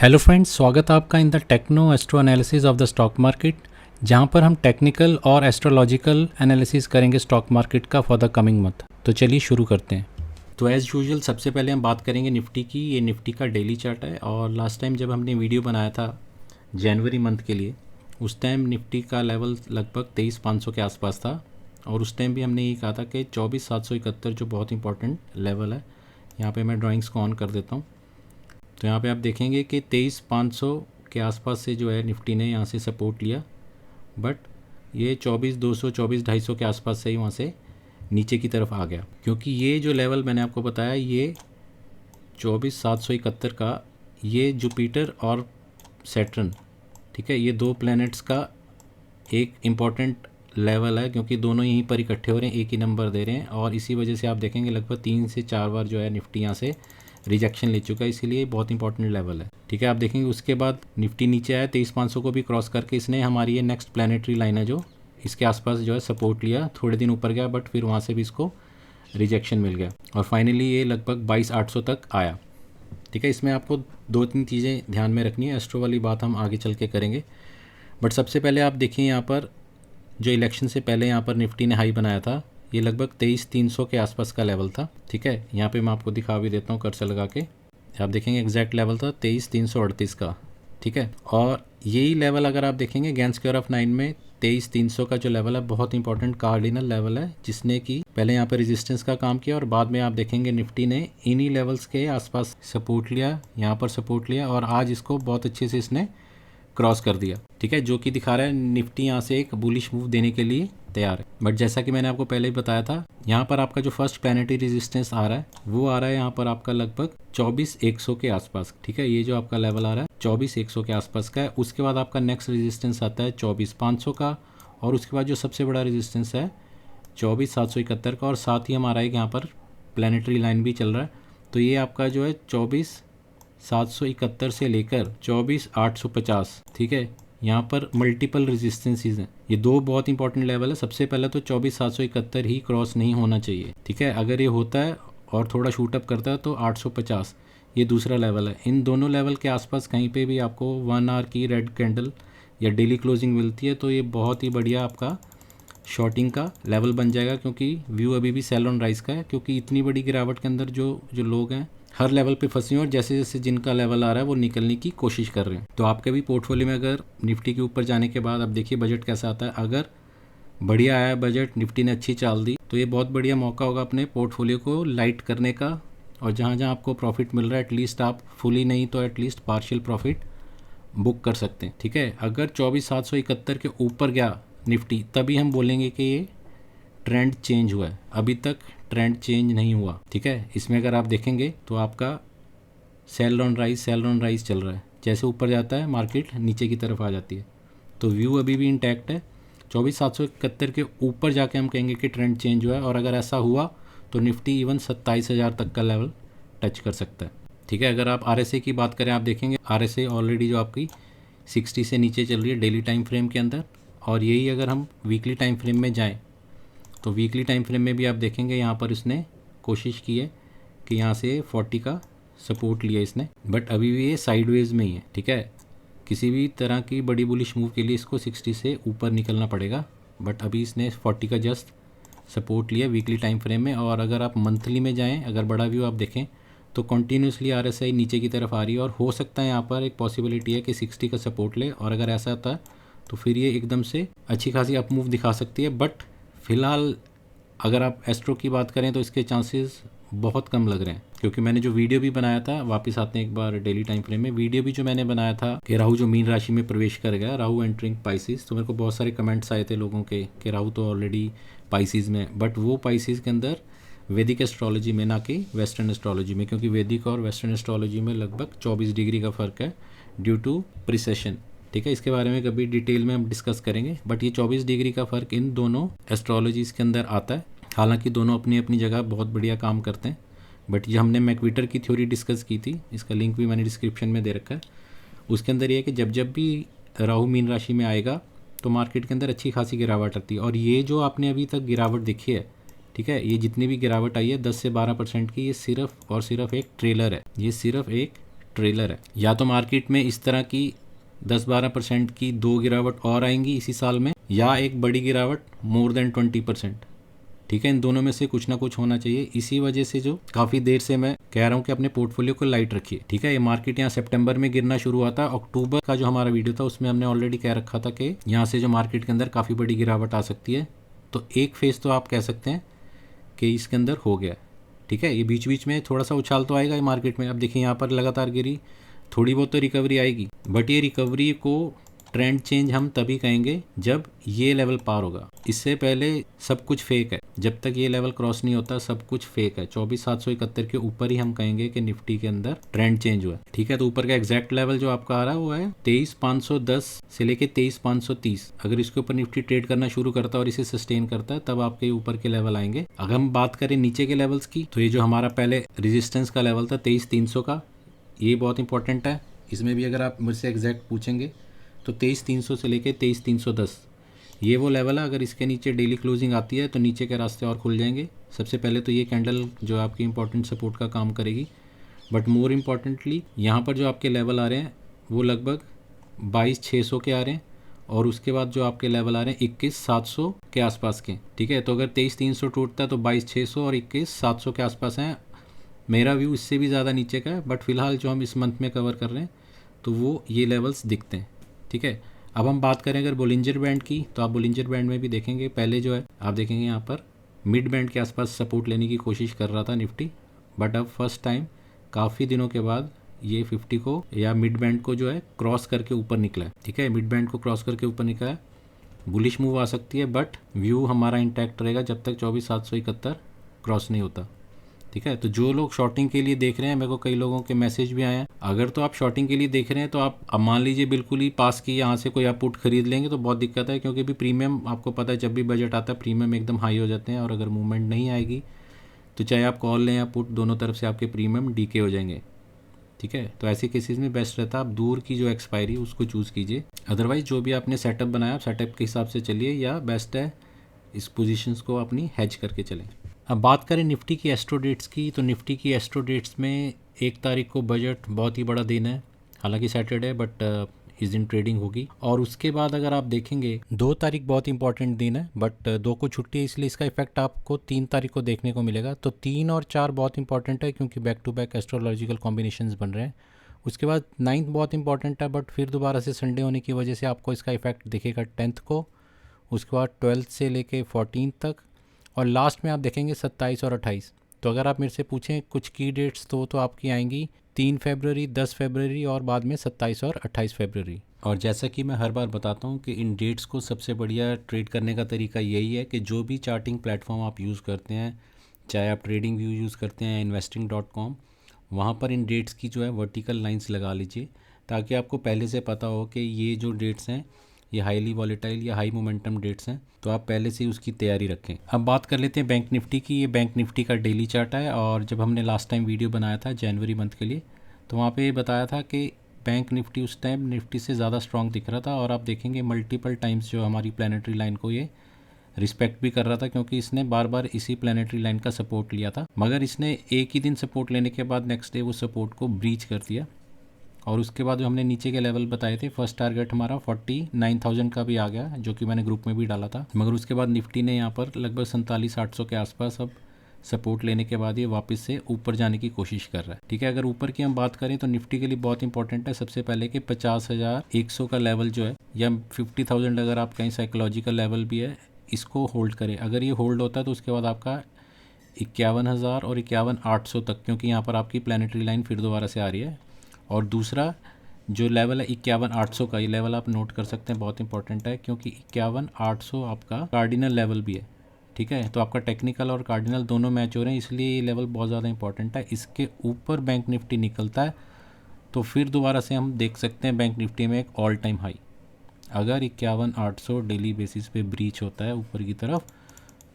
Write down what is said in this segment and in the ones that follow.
Hello friends, स्वागत है आपका in the techno astro analysis of the stock market, जहां पर हम टेक्निकल और एस्ट्रोलॉजिकल एनालिसिस करेंगे स्टॉक मार्केट का फॉर द कमिंग मंथ। तो चलिए शुरू करते हैं। तो एज़ यूजुअल सबसे पहले हम बात करेंगे निफ्टी की। ये निफ्टी का डेली चार्ट है और लास्ट टाइम जब हमने वीडियो बनाया था जनवरी मंथ के लिए, उस टाइम निफ्टी का लेवल लगभग 23,500 के आसपास था और उस टाइम भी हमने ये कहा था कि 24,771 जो बहुत इंपॉर्टेंट लेवल है। यहाँ पे मैं ड्राइंग्स को ऑन कर देता हूँ। तो यहाँ पे आप देखेंगे कि 23,500 के आसपास से जो है निफ्टी ने यहाँ से सपोर्ट लिया, बट ये 24,200 24,250 के आसपास से ही वहाँ से नीचे की तरफ आ गया, क्योंकि ये जो लेवल मैंने आपको बताया ये 24,771 का, ये जुपिटर और सैटर्न, ठीक है, ये दो प्लैनेट्स का एक इम्पॉर्टेंट लेवल है, क्योंकि दोनों यहीं पर इकट्ठे हो रहे हैं, एक ही नंबर दे रहे हैं और इसी वजह से आप देखेंगे लगभग 3 से 4 बार जो है निफ्टी यहाँ से रिजेक्शन ले चुका है, इसीलिए बहुत इंपॉर्टेंट लेवल है। ठीक है, आप देखेंगे उसके बाद निफ्टी नीचे आया 23,500 को भी क्रॉस करके इसने हमारी ये नेक्स्ट प्लानिटरी लाइन है जो इसके आसपास जो है सपोर्ट लिया, थोड़े दिन ऊपर गया बट फिर वहाँ से भी इसको रिजेक्शन मिल गया और फाइनली ये लगभग 22,800 तक आया। ठीक है, इसमें आपको 2-3 चीज़ें ध्यान में रखनी है। एस्ट्रो वाली बात हम आगे चल के करेंगे, बट सबसे पहले आप देखिए यहाँ पर जो इलेक्शन से पहले यहाँ पर निफ्टी ने हाई बनाया था, ये लगभग 23,300 के आसपास का लेवल था। ठीक है, यहाँ पे मैं आपको दिखा भी देता हूँ कर्सर लगा के, आप देखेंगे एग्जैक्ट लेवल था 23,338 का। ठीक है, और यही लेवल अगर आप देखेंगे गैन स्क्वायर ऑफ 9 में 23,300 का जो लेवल है बहुत इंपॉर्टेंट कार्डिनल लेवल है, जिसने कि पहले यहाँ पर रेजिस्टेंस का काम किया और बाद में आप देखेंगे निफ्टी ने इन्हीं लेवल्स के आसपास सपोर्ट लिया, यहाँ पर सपोर्ट लिया और आज इसको बहुत अच्छे से इसने क्रॉस कर दिया। ठीक है, जो कि दिखा रहा है निफ्टी यहाँ से एक बुलिश मूव देने के लिए तैयार है। बट जैसा कि मैंने आपको पहले ही बताया था, यहाँ पर आपका जो फर्स्ट प्लैनेटरी रेजिस्टेंस आ रहा है वो आ रहा है यहाँ पर आपका लगभग 24,100 के आसपास। ठीक है, ये जो आपका लेवल आ रहा है 24,100 के आसपास का है। उसके बाद आपका नेक्स्ट रेजिस्टेंस आता है 24,500 का और उसके बाद जो सबसे बड़ा रेजिस्टेंस है 24,771 का और साथ ही हमारा एक यहाँ पर प्लैनेटरी लाइन भी चल रहा है। तो ये आपका जो है 24,771 से लेकर 24,850, ठीक है, यहाँ पर मल्टीपल रेजिस्टेंसेस हैं। ये दो बहुत इंपॉर्टेंट लेवल है। सबसे पहले तो 24,771 ही क्रॉस नहीं होना चाहिए। ठीक है, अगर ये होता है और थोड़ा शूटअप करता है तो 850 ये दूसरा लेवल है। इन दोनों लेवल के आसपास कहीं पे भी आपको 1 आवर की रेड कैंडल या डेली क्लोजिंग मिलती है तो ये बहुत ही बढ़िया आपका शॉर्टिंग का लेवल बन जाएगा, क्योंकि व्यू अभी भी सेल ऑन राइज का है, क्योंकि इतनी बड़ी गिरावट के अंदर जो लोग हैं हर लेवल पे फंसे हुए और जैसे जैसे जिनका लेवल आ रहा है वो निकलने की कोशिश कर रहे हैं। तो आपके भी पोर्टफोलियो में अगर निफ्टी के ऊपर जाने के बाद अब देखिए बजट कैसा आता है। अगर बढ़िया आया बजट, निफ्टी ने अच्छी चाल दी, तो ये बहुत बढ़िया मौका होगा अपने पोर्टफोलियो को लाइट करने का और जहाँ जहाँ आपको प्रॉफिट मिल रहा है एटलीस्ट आप फुली नहीं तो एटलीस्ट पार्शियल प्रॉफिट बुक कर सकते हैं। ठीक है, अगर 24,771 के ऊपर गया निफ्टी तभी हम बोलेंगे कि ये ट्रेंड चेंज हुआ है। अभी तक ट्रेंड चेंज नहीं हुआ। ठीक है, इसमें अगर आप देखेंगे तो आपका सेल ऑन राइज चल रहा है। जैसे ऊपर जाता है मार्केट नीचे की तरफ आ जाती है, तो व्यू अभी भी इंटैक्ट है। 24,771 के ऊपर जाके हम कहेंगे कि ट्रेंड चेंज हुआ है और अगर ऐसा हुआ तो निफ्टी इवन 27,000 तक का लेवल टच कर सकता है। ठीक है, अगर आप RSI की बात करें, आप देखेंगे RSI ऑलरेडी जो आपकी 60 से नीचे चल रही है डेली टाइम फ्रेम के अंदर, और यही अगर हम वीकली टाइम फ्रेम में जाएँ तो वीकली टाइम फ्रेम में भी आप देखेंगे यहाँ पर इसने कोशिश की है कि यहाँ से 40 का सपोर्ट लिया इसने, बट अभी भी ये साइडवेज में ही है। ठीक है, किसी भी तरह की बड़ी बुलिश मूव के लिए इसको 60 से ऊपर निकलना पड़ेगा, बट अभी इसने 40 का जस्ट सपोर्ट लिया वीकली टाइम फ्रेम में। और अगर आप मंथली में जाएँ, अगर बड़ा व्यू आप देखें तो कंटिन्यूसली RSI नीचे की तरफ आ रही है और हो सकता है यहाँ पर एक पॉसिबिलिटी है कि 60 का सपोर्ट ले और अगर ऐसा होता है तो फिर ये एकदम से अच्छी खासी अप मूव दिखा सकती है। बट फिलहाल अगर आप एस्ट्रो की बात करें तो इसके चांसेस बहुत कम लग रहे हैं, क्योंकि मैंने जो वीडियो भी बनाया था, वापस आते हैं एक बार डेली टाइम फ्रेम में, वीडियो भी जो मैंने बनाया था कि राहु जो मीन राशि में प्रवेश कर गया, राहु एंटरिंग पाइसिस, तो मेरे को बहुत सारे कमेंट्स आए थे लोगों के कि राहु तो ऑलरेडी पाइसिस में, बट वो पाइसिस के अंदर वैदिक एस्ट्रोलॉजी में, ना कि वेस्टर्न एस्ट्रोलॉजी में, क्योंकि वैदिक और वेस्टर्न एस्ट्रोलॉजी में लगभग 24 डिग्री का फ़र्क है ड्यू टू प्रिसेशन। ठीक है, इसके बारे में कभी डिटेल में हम डिस्कस करेंगे, बट ये 24 डिग्री का फ़र्क इन दोनों एस्ट्रोलॉजीज़ के अंदर आता है। हालांकि दोनों अपनी अपनी जगह बहुत बढ़िया काम करते हैं, बट ये हमने मैकविटर की थ्योरी डिस्कस की थी, इसका लिंक भी मैंने डिस्क्रिप्शन में दे रखा है। उसके अंदर ये है कि जब जब भी राहु मीन राशि में आएगा तो मार्केट के अंदर अच्छी खासी गिरावट आती है, और ये जो आपने अभी तक गिरावट देखी है, ठीक है, ये जितनी भी गिरावट आई है 10 से 12% की, ये सिर्फ और सिर्फ एक ट्रेलर है। ये सिर्फ एक ट्रेलर है। या तो मार्केट में इस तरह की 10-12% की 2 गिरावट और आएंगी इसी साल में, या एक बड़ी गिरावट मोर देन 20%। ठीक है, इन दोनों में से कुछ ना कुछ होना चाहिए। इसी वजह से जो काफ़ी देर से मैं कह रहा हूँ कि अपने पोर्टफोलियो को लाइट रखिए। ठीक है, ये मार्केट यहाँ सितंबर में गिरना शुरू हुआ था। अक्टूबर का जो हमारा वीडियो था उसमें हमने ऑलरेडी कह रखा था कि यहाँ से जो मार्केट के अंदर काफ़ी बड़ी गिरावट आ सकती है। तो एक फेज़ तो आप कह सकते हैं कि इसके अंदर हो गया। ठीक है, ये बीच बीच में थोड़ा सा उछाल तो आएगा ये मार्केट में। अब देखिए यहाँ पर लगातार गिरी, थोड़ी बहुत तो रिकवरी आएगी, बट ये रिकवरी को ट्रेंड चेंज हम तभी कहेंगे जब ये लेवल पार होगा। इससे पहले सब कुछ फेक है। जब तक ये लेवल क्रॉस नहीं होता सब कुछ फेक है। 24,771 के ऊपर ही हम कहेंगे कि निफ्टी के अंदर ट्रेंड चेंज हुआ है। ठीक है, तो ऊपर का एग्जैक्ट लेवल जो आपका आ रहा है वो है 23,510 से लेके 23,530। अगर इसके ऊपर निफ्टी ट्रेड करना शुरू करता है और इसे सस्टेन करता है तब आपके ऊपर के लेवल आएंगे। अगर हम बात करें नीचे के लेवल्स की, तो ये जो हमारा पहले रेजिस्टेंस का लेवल था 23,300 का, ये बहुत इंपॉर्टेंट है। इसमें भी अगर आप मुझसे एग्जैक्ट पूछेंगे तो 23,300 से लेके 23,310 ये वो लेवल है। अगर इसके नीचे डेली क्लोजिंग आती है तो नीचे के रास्ते और खुल जाएंगे। सबसे पहले तो ये कैंडल जो आपकी इंपॉर्टेंट सपोर्ट का काम करेगी, बट मोर इम्पॉर्टेंटली यहाँ पर जो आपके लेवल आ रहे हैं वो लगभग 22,600 के आ रहे हैं, और उसके बाद जो आपके लेवल आ रहे हैं 21,700 के आसपास के। ठीक है, तो अगर 23,300 टूटता है तो 22,600 और 21,700 के आसपास हैं। मेरा व्यू इससे भी ज़्यादा नीचे का है, बट फिलहाल जो हम इस मंथ में कवर कर रहे हैं तो वो ये लेवल्स दिखते हैं। ठीक है, अब हम बात करें अगर बोलिंजर बैंड की, तो आप बोलिंजर बैंड में भी देखेंगे पहले जो है आप देखेंगे यहाँ पर मिड बैंड के आसपास सपोर्ट लेने की कोशिश कर रहा था निफ्टी, बट अब फर्स्ट टाइम काफ़ी दिनों के बाद ये 50 को या मिड बैंड को जो है क्रॉस करके ऊपर निकला है। ठीक है, मिड बैंड को क्रॉस करके ऊपर निकला है। बुलिश मूव आ सकती है, बट व्यू हमारा इंटैक्ट रहेगा जब तक 24,771 क्रॉस नहीं होता। ठीक है, तो जो लोग शॉर्टिंग के लिए देख रहे हैं, मेरे को कई लोगों के मैसेज भी आए हैं। अगर तो आप शॉर्टिंग के लिए देख रहे हैं तो आप अब मान लीजिए बिल्कुल ही पास की यहाँ से कोई आप पुट खरीद लेंगे तो बहुत दिक्कत है, क्योंकि भी प्रीमियम आपको पता है जब भी बजट आता है प्रीमियम एकदम हाई हो जाते हैं, और अगर मूवमेंट नहीं आएगी तो चाहे आप कॉल लें या पुट, दोनों तरफ से आपके प्रीमियम डीके हो जाएंगे। ठीक है, तो ऐसे केसेस में बेस्ट रहता है आप दूर की जो एक्सपायरी उसको चूज़ कीजिए। अदरवाइज जो भी आपने सेटअप बनाया आप सेटअप के हिसाब से चलिए, या बेस्ट है इस पोजीशंस को अपनी हेज करके चलें। अब बात करें निफ्टी की एस्ट्रो डेट्स की, तो निफ्टी की एस्ट्रो डेट्स में 1 तारीख को बजट बहुत ही बड़ा दिन है, हालांकि सैटरडे बट इस दिन ट्रेडिंग होगी। और उसके बाद अगर आप देखेंगे 2 तारीख बहुत इंपॉर्टेंट दिन है, बट 2 को छुट्टी है इसलिए इसका इफेक्ट आपको 3 तारीख को देखने को मिलेगा। तो 3 और 4 बहुत इंपॉर्टेंट है क्योंकि back to back astrological combinations बन रहे हैं। उसके बाद 9th बहुत इंपॉर्टेंट है, बट फिर दोबारा से संडे होने की वजह से आपको इसका इफेक्ट दिखेगा 10th को, उसके बाद 12th से लेके 14th तक, और लास्ट में आप देखेंगे 27 और 28। तो अगर आप मेरे से पूछें कुछ की डेट्स तो आपकी आएंगी 3 फरवरी, 10 फरवरी और बाद में 27 और 28 फरवरी। और जैसा कि मैं हर बार बताता हूँ कि इन डेट्स को सबसे बढ़िया ट्रेड करने का तरीका यही है कि जो भी चार्टिंग प्लेटफॉर्म आप यूज़ करते हैं, चाहे आप ट्रेडिंग व्यू यूज़ करते हैं investing.com, वहाँ पर इन डेट्स की जो है वर्टिकल लाइंस लगा लीजिए, ताकि आपको पहले से पता हो कि ये जो डेट्स हैं ये हाईली वॉलेटाइल या हाई मोमेंटम डेट्स हैं, तो आप पहले से ही उसकी तैयारी रखें। अब बात कर लेते हैं बैंक निफ्टी की। ये बैंक निफ्टी का डेली चार्ट है, और जब हमने लास्ट टाइम वीडियो बनाया था जनवरी मंथ के लिए तो वहाँ पे बताया था कि बैंक निफ्टी उस टाइम निफ्टी से ज़्यादा स्ट्रॉन्ग दिख रहा था, और आप देखेंगे मल्टीपल टाइम्स जो हमारी प्लानिटरी लाइन को ये रिस्पेक्ट भी कर रहा था, क्योंकि इसने बार बार इसी प्लानिटरी लाइन का सपोर्ट लिया था। मगर इसने एक ही दिन सपोर्ट लेने के बाद नेक्स्ट डे वो सपोर्ट को ब्रीच कर दिया, और उसके बाद जो हमने नीचे के लेवल बताए थे, फर्स्ट टारगेट हमारा 49,000 का भी आ गया, जो कि मैंने ग्रुप में भी डाला था। मगर उसके बाद निफ्टी ने यहाँ पर लगभग 47,800 के आसपास अब सपोर्ट लेने के बाद ये वापस से ऊपर जाने की कोशिश कर रहा है। ठीक है, अगर ऊपर की हम बात करें तो निफ्टी के लिए बहुत इंपॉर्टेंट है सबसे पहले कि 50,100 का लेवल जो है, या 50,000 अगर आप कहीं साइकोलॉजिकल लेवल भी है, इसको होल्ड करें। अगर ये होल्ड होता है तो उसके बाद आपका 51,000 और 51,800 तक, क्योंकि यहाँ पर आपकी प्लानिटरी लाइन फिर दोबारा से आ रही है। और दूसरा जो लेवल है 51,800 का, ये लेवल आप नोट कर सकते हैं, बहुत इंपॉर्टेंट है, क्योंकि 51,800 आपका कार्डिनल लेवल भी है। ठीक है, तो आपका टेक्निकल और कार्डिनल दोनों मैच हो रहे हैं, इसलिए ये लेवल बहुत ज़्यादा इंपॉर्टेंट है। इसके ऊपर बैंक निफ्टी निकलता है तो फिर दोबारा से हम देख सकते हैं बैंक निफ्टी में एक ऑल टाइम हाई। अगर 51,800 डेली बेसिस पे ब्रीच होता है ऊपर की तरफ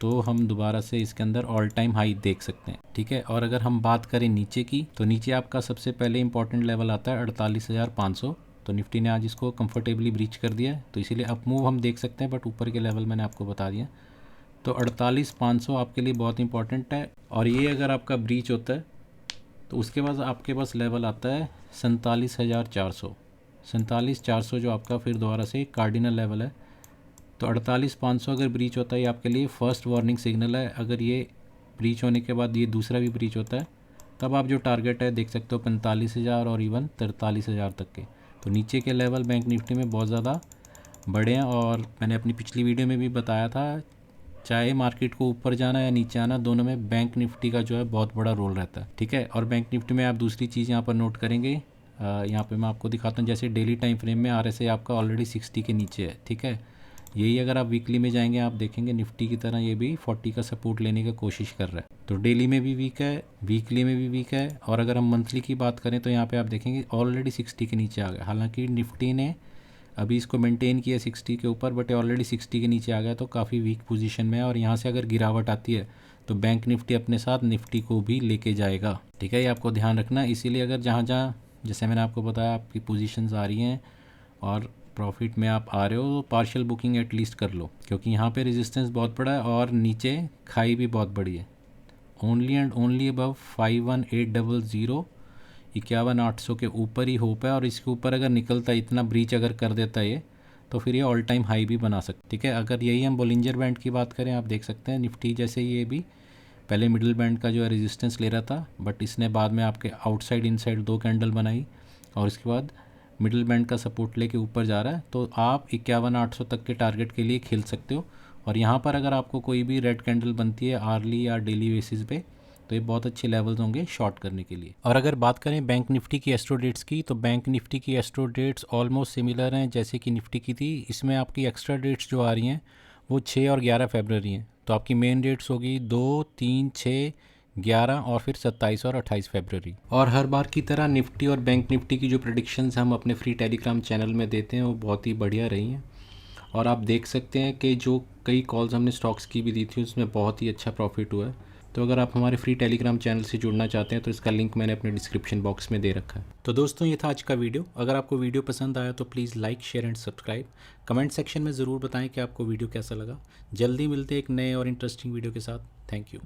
तो हम दोबारा से इसके अंदर ऑल टाइम हाई देख सकते हैं। ठीक है, और अगर हम बात करें नीचे की, तो नीचे आपका सबसे पहले इंपॉर्टेंट लेवल आता है 48,500। तो निफ्टी ने आज इसको कंफर्टेबली ब्रीच कर दिया है, तो इसीलिए अप मूव हम देख सकते हैं, बट ऊपर के लेवल मैंने आपको बता दिया। तो 48,500 आपके लिए बहुत इंपॉर्टेंट है, और ये अगर आपका ब्रीच होता है तो उसके बाद आपके पास लेवल आता है 47,400 जो आपका फिर दोबारा से कार्डिनल लेवल है। तो 48,500 अगर ब्रीच होता है ये आपके लिए फर्स्ट वार्निंग सिग्नल है। अगर ये ब्रीच होने के बाद ये दूसरा भी ब्रीच होता है तब आप जो टारगेट है देख सकते हो 45,000 और इवन 43,000 तक के। तो नीचे के लेवल बैंक निफ्टी में बहुत ज़्यादा बड़े हैं और मैंने अपनी पिछली वीडियो में भी बताया था, चाहे मार्केट को ऊपर जाना या नीचे आना दोनों में बैंक निफ्टी का जो है बहुत बड़ा रोल रहता है, ठीक है। और बैंक निफ्टी में आप दूसरी चीज़ यहाँ पर नोट करेंगे, यहाँ पे मैं आपको दिखाता हूँ, जैसे डेली टाइम फ्रेम में RSI आपका ऑलरेडी 60 के नीचे है, ठीक है। यही अगर आप वीकली में जाएंगे आप देखेंगे निफ्टी की तरह ये भी 40 का सपोर्ट लेने की कोशिश कर रहा है। तो डेली में भी वीक है, वीकली में भी वीक है, और अगर हम मंथली की बात करें तो यहाँ पे आप देखेंगे ऑलरेडी 60 के नीचे आ गया। हालांकि निफ्टी ने अभी इसको मेंटेन किया 60 के ऊपर, बट ऑलरेडी 60 के नीचे आ गया, तो काफ़ी वीक पोजीशन में है। और यहाँ से अगर गिरावट आती है तो बैंक निफ्टी अपने साथ निफ्टी को भी लेके जाएगा, ठीक है। ये आपको ध्यान रखना। इसीलिए अगर जहाँ जहाँ जैसे मैंने आपको बताया आपकी पोजीशंस आ रही हैं और प्रॉफिट में आप आ रहे हो तो पार्शियल बुकिंग एटलीस्ट कर लो, क्योंकि यहाँ पे रेजिस्टेंस बहुत बड़ा है और नीचे खाई भी बहुत बड़ी है। ओनली एंड ओनली अबव 51,800 51,800 के ऊपर ही होप है, और इसके ऊपर अगर निकलता है इतना ब्रीच अगर कर देता है ये तो फिर ये ऑल टाइम हाई भी बना सकते, ठीक है। अगर यही हम बोलिंजर बैंड की बात करें, आप देख सकते हैं निफ्टी जैसे ये भी पहले मिडिल बैंड का जो है रेजिस्टेंस ले रहा था, बट इसने बाद में आपके आउटसाइड इनसाइड 2 कैंडल बनाई और इसके बाद मिडिल बैंड का सपोर्ट लेके ऊपर जा रहा है। तो आप 51,800 तक के टारगेट के लिए खेल सकते हो। और यहाँ पर अगर आपको कोई भी रेड कैंडल बनती है आर्ली या डेली बेसिस पे तो ये बहुत अच्छे लेवल्स होंगे शॉर्ट करने के लिए। और अगर बात करें बैंक निफ्टी की एस्ट्रो डेट्स की, तो बैंक निफ्टी की एस्ट्रो डेट्स ऑलमोस्ट सिमिलर हैं जैसे कि निफ्टी की थी। इसमें आपकी एक्स्ट्रा डेट्स जो आ रही हैं वो 6 और 11 फरवरी हैं। तो आपकी मेन डेट्स होगी 2, 3, 6, 11 और फिर 27 और 28 फरवरी। और हर बार की तरह निफ्टी और बैंक निफ्टी की जो प्रेडिक्शंस हम अपने फ्री टेलीग्राम चैनल में देते हैं वो बहुत ही बढ़िया रही हैं। और आप देख सकते हैं कि जो कई कॉल्स हमने स्टॉक्स की भी दी थी उसमें बहुत ही अच्छा प्रॉफिट हुआ है। तो अगर आप हमारे फ्री टेलीग्राम चैनल से जुड़ना चाहते हैं तो इसका लिंक मैंने अपने डिस्क्रिप्शन बॉक्स में दे रखा है। तो दोस्तों ये था आज का वीडियो। अगर आपको वीडियो पसंद आया तो please like, share and subscribe. Comment section में ज़रूर बताएं कि आपको वीडियो कैसा लगा। जल्दी मिलते हैं एक नए और इंटरेस्टिंग वीडियो के साथ। Thank you.